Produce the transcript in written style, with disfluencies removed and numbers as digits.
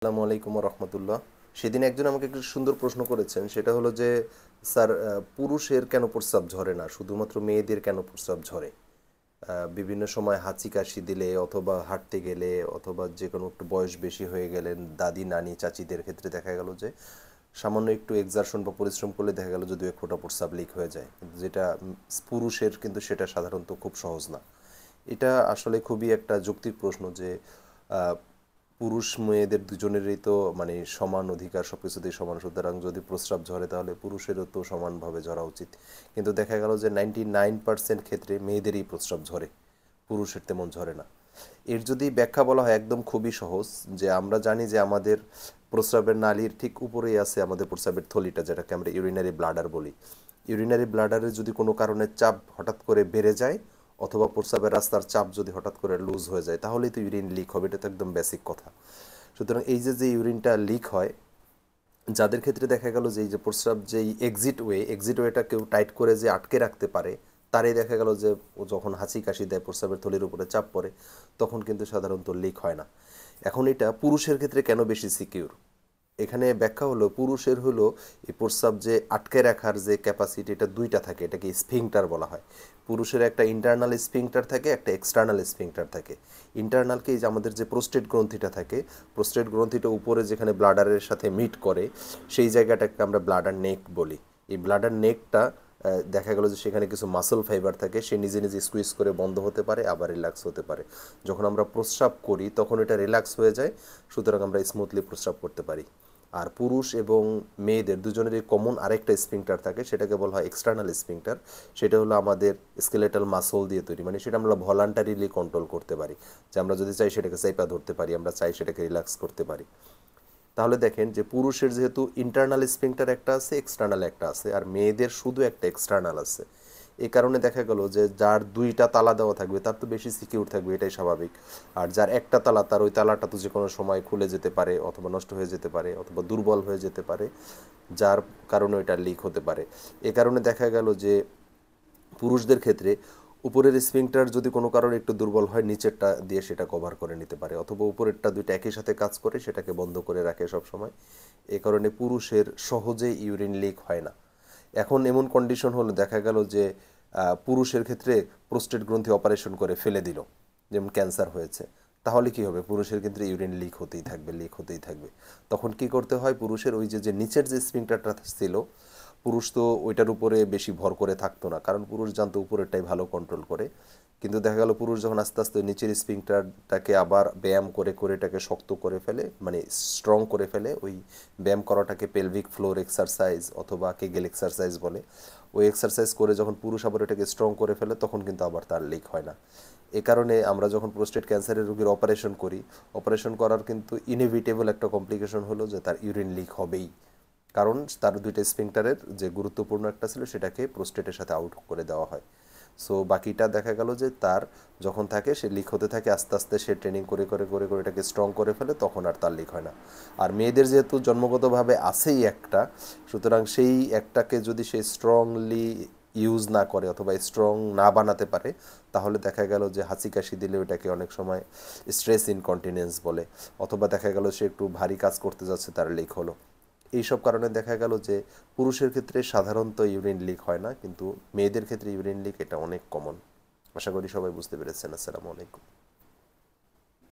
আসসালামু আলাইকুম রহমতুল্লাহ। সেদিন একজন আমাকে একটা সুন্দর প্রশ্ন করেছেন, সেটা হলো যে স্যার, পুরুষের কেন প্রস্রাব ঝরে না, শুধুমাত্র মেয়েদের কেন প্রস্রাব ঝরে? বিভিন্ন সময় হাঁচি কাশি দিলে অথবা হাঁটতে গেলে অথবা যে কোনো একটু বয়স বেশি হয়ে গেলেন দাদি নানি চাচিদের ক্ষেত্রে দেখা গেল যে সামান্য একটু এক্সারশন বা পরিশ্রম করলে দেখা গেল যে দু এক ফোঁটা প্রস্রাব লিক হয়ে যায়, কিন্তু যেটা পুরুষের কিন্তু সেটা সাধারণত খুব সহজ না। এটা আসলে খুবই একটা যৌক্তিক প্রশ্ন যে আহ, পুরুষ মেয়েদের দুজনেরই তো মানে সমান অধিকার, সব কিছুতেই সমান, সুতরাং যদি প্রস্রাব ঝরে তাহলে পুরুষেরও তো সমানভাবে ঝরা উচিত। কিন্তু দেখা গেল যে 99% ক্ষেত্রে মেয়েদেরই প্রস্রাব ঝরে, পুরুষের তেমন ঝরে না। এর যদি ব্যাখ্যা বলা হয় একদম খুবই সহজ, যে আমরা জানি যে আমাদের প্রস্রাবের নালীর ঠিক উপরেই আছে আমাদের প্রস্রাবের থলিটা, যেটাকে আমরা ইউরিনারি ব্লাডার বলি। ইউরিনারি ব্লাডারে যদি কোনো কারণে চাপ হঠাৎ করে বেড়ে যায় অথবা প্রস্রাবের রাস্তার চাপ যদি হঠাৎ করে লুজ হয়ে যায় তাহলেই তো ইউরিন লিক হবে, এটা তো একদম বেসিক কথা। সুতরাং এই যে যে ইউরিনটা লিক হয়, যাদের ক্ষেত্রে দেখা গেল যে এই যে প্রস্রাব যেই এক্সিট ওয়েটা কেউ টাইট করে যে আটকে রাখতে পারে, তারই দেখা গেল যে ও যখন হাঁচি কাশি দেয় প্রস্রাবের থলির উপরে চাপ পড়ে, তখন কিন্তু সাধারণত লিক হয় না। এখন এটা পুরুষের ক্ষেত্রে কেন বেশি সিকিউর, এখানে ব্যাখ্যা হলো পুরুষের হলো এই প্রস্রাব যে আটকে রাখার যে ক্যাপাসিটি এটা দুইটা থাকে, এটাকে স্ফিংটার বলা হয়। পুরুষের একটা ইন্টারনাল স্ফিংটার থাকে, একটা এক্সটার্নাল স্ফিংটার থাকে। ইন্টারনালকে এই যে আমাদের যে প্রোস্টেট গ্রন্থিটা থাকে, প্রোস্টেট গ্রন্থিটা উপরে যেখানে ব্লাডারের সাথে মিট করে সেই জায়গাটাকে আমরা ব্লাডার নেক বলি। এই ব্লাডার নেকটা দেখা গেল যে সেখানে কিছু মাসল ফাইবার থাকে, সে নিজে নিজে স্কুইজ করে বন্ধ হতে পারে আবার রিল্যাক্স হতে পারে। যখন আমরা প্রস্রাব করি তখন এটা রিল্যাক্স হয়ে যায়, সুতরাং আমরা স্মুথলি প্রস্রাব করতে পারি। আর পুরুষ এবং মেয়েদের দুজনেরই কমন আরেকটা স্ফিংটার থাকে, সেটাকে বলা হয় এক্সটার্নাল স্ফিংটার। সেটা হলো আমাদের স্কেলেটাল মাসল দিয়ে তৈরি, মানে সেটা আমরা ভলান্টারিলি কন্ট্রোল করতে পারি, যে আমরা যদি চাই সেটাকে চাইপা ধরতে পারি, আমরা চাই সেটাকে রিল্যাক্স করতে পারি। তাহলে দেখেন যে পুরুষের যেহেতু ইন্টারনাল স্ফিংটার একটা আছে, এক্সটার্নাল একটা আছে, আর মেয়েদের শুধু একটা এক্সটার্নাল আছে। এই কারণে দেখা গেল যে যার দুইটা তালা দেওয়া থাকবে তার তো বেশি সিকিউর থাকবে, এটাই স্বাভাবিক। আর যার একটা তালা, তার ওই তালাটা তো যে কোনো সময় খুলে যেতে পারে অথবা নষ্ট হয়ে যেতে পারে অথবা দুর্বল হয়ে যেতে পারে, যার কারণে ওইটা লিক হতে পারে। এ কারণে দেখা গেল যে পুরুষদের ক্ষেত্রে উপরের স্ফিংটার যদি কোনো কারণে একটু দুর্বল হয় নিচেরটা দিয়ে সেটা কভার করে নিতে পারে, অথবা উপরেরটা দুইটা একই সাথে কাজ করে সেটাকে বন্ধ করে রাখে সব সময়। এ কারণে পুরুষের সহজে ইউরিন লিক হয় না। এখন এমন কন্ডিশন হলো দেখা গেল যে পুরুষের ক্ষেত্রে প্রোস্টেট গ্রন্থি অপারেশন করে ফেলে দিল, যেমন ক্যান্সার হয়েছে, তাহলে কি হবে? পুরুষের ক্ষেত্রে ইউরিন লিক হতেই থাকবে, লিক হতেই থাকবে। তখন কি করতে হয়, পুরুষের ওই যে যে নিচের যে স্ফিংটারটা ছিল, পুরুষ তো ওইটার উপরে বেশি ভর করে থাকতো না, কারণ পুরুষ জানতো উপরেরটাই ভালো কন্ট্রোল করে। কিন্তু দেখা গেল পুরুষ যখন আস্তে আস্তে নিচের স্প্রিংটারটাকে আবার ব্যায়াম করে করে এটাকে শক্ত করে ফেলে, মানে স্ট্রং করে ফেলে, ওই ব্যায়াম করাটাকে পেলভিক ফ্লোর এক্সারসাইজ অথবা কেগেল এক্সারসাইজ বলে। ওই এক্সারসাইজ করে যখন পুরুষ আবার এটাকে স্ট্রং করে ফেলে তখন কিন্তু আবার তার লিক হয় না। এ কারণে আমরা যখন প্রোস্টেট ক্যান্সারের রোগীর অপারেশন করি, অপারেশন করার কিন্তু ইনএভিটেবল একটা কমপ্লিকেশন হলো যে তার ইউরিন লিক হবেই, কারণ তার দুইটা স্ফিংটারের যে গুরুত্বপূর্ণ একটা ছিল সেটাকে প্রোস্টেটের সাথে আউট করে দেওয়া হয়। সো বাকিটা দেখা গেল যে তার যখন থাকে সে লিক হতে থাকে, আস্তে আস্তে সে ট্রেনিং করে করে করে করে এটাকে স্ট্রং করে ফেলে, তখন আর তার লিক হয় না। আর মেয়েদের যেহেতু জন্মগতভাবে আছেই একটা, সুতরাং সেই একটাকে যদি সে স্ট্রংলি ইউজ না করে অথবা স্ট্রং না বানাতে পারে, তাহলে দেখা গেল যে হাঁচি কাশি দিলে ওটাকে অনেক সময় স্ট্রেস ইনকন্টিনেন্স বলে, অথবা দেখা গেল সে একটু ভারী কাজ করতে যাচ্ছে তার লিক হলো। এইসব কারণে দেখা গেল যে পুরুষের ক্ষেত্রে সাধারণত ইউরিন লিক হয় না, কিন্তু মেয়েদের ক্ষেত্রে ইউরিন লিক এটা অনেক কমন। আশা করি সবাই বুঝতে পেরেছেন। আসসালামু আলাইকুম।